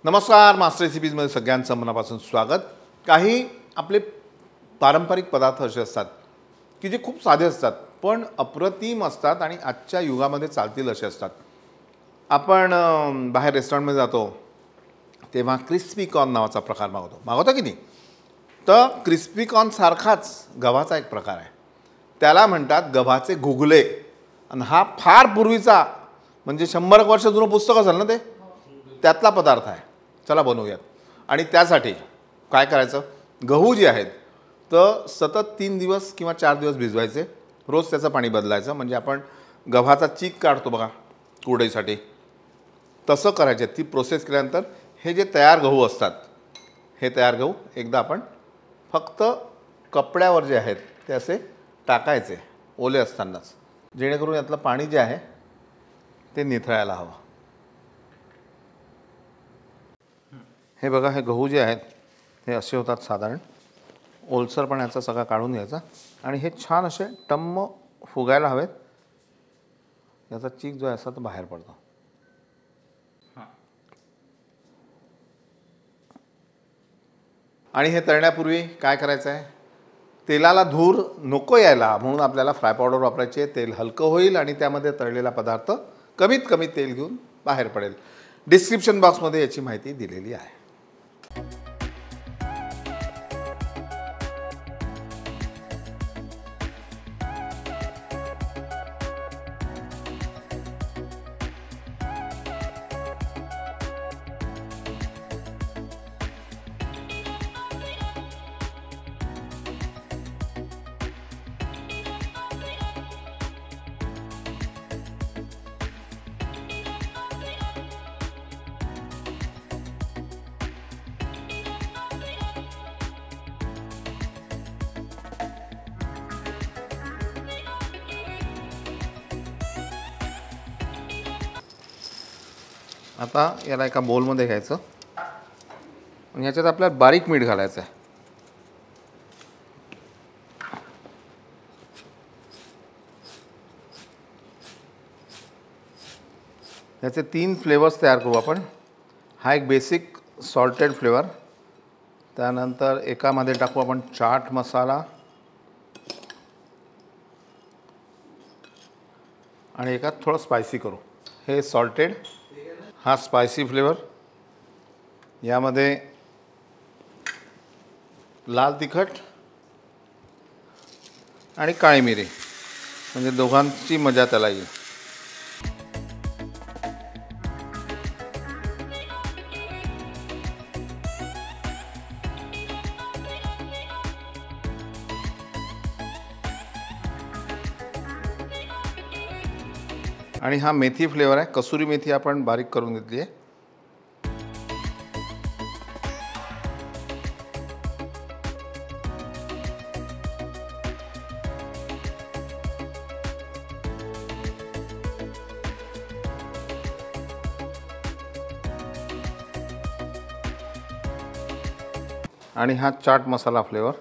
नमस्कार, मास्टर रेसिपीजमध्ये सगळ्यांचं मनापासून स्वागत। काही आपले पारंपरिक पदार्थ असे असतात की जे खूप साधे असतात पण अप्रतिम असतात आणि आजच्या युगामध्ये चालतील असे असतात। आपण बाहेर रेस्टॉरंटमध्ये जातो तेव्हा क्रिस्पी कॉर्न नावाचा प्रकार मागवतो की नाही? तर क्रिस्पी कॉर्न सारखाच गव्हाचा एक प्रकार आहे, त्याला म्हणतात गव्हाचे घुगले। आणि हा फार पूर्वीचा म्हणजे 100 वर्ष जुनं पुस्तक असेल ना, ते त्यातला पदार्थ आहे। चला बनवूयात। आणि त्यासाठी काय करायचं, गहू जे आहेत तर सतत 3 दिवस किंवा 4 दिवस भिजवायचे, रोज त्याचं पाणी बदलायचं। म्हणजे आपण गव्हाचा चीक काढतो बघा कुरडईसाठी, तसं करायचं। ती प्रोसेस केल्यानंतर हे जे तयार गहू असतात, हे तयार गहू एकदा आपण फक्त कपड्यावर जे आहेत ते असे टाकायचे ओले असतानाच, जेणेकरून यातलं पाणी जे आहे ते निथळायला हवं। हे बघा, हे गहू जे आहेत हे असे होतात साधारण, ओलसरपणाचा सगळा काढून घ्यायचा आणि हे छान असे टम्म फुगायला हवेत। याचा चीक जो आहे असा तो बाहेर पडतो। आणि हे तळण्यापूर्वी काय करायचं आहे, तेलाला धूर नको यायला म्हणून आपल्याला फ्राय पावडर वापरायची आहे। तेल हलकं होईल आणि त्यामध्ये तळलेला पदार्थ कमीत कमी तेल घेऊन बाहेर पडेल। डिस्क्रिप्शन बॉक्समध्ये याची माहिती दिलेली आहे। आता याला एका बोलमध्ये घ्यायचं आणि याच्यात आपल्याला बारीक मीठ घालायचं आहे। याचे 3 फ्लेवर्स तयार करू आपण। हा एक बेसिक सॉल्टेड फ्लेवर, त्यानंतर एकामध्ये टाकू आपण चाट मसाला आणि एकात थोडं स्पायसी करू। हे सॉल्टेड, हा स्पायसी फ्लेवर, यामध्ये लाल तिखट आणि काळी मिरी, म्हणजे दोघांची मजा त्याला येईल। आणि हा मेथी फ्लेवर आहे, कसुरी मेथी आपण बारीक करून घेतली आहे। आणि हा चाट मसाला फ्लेवर,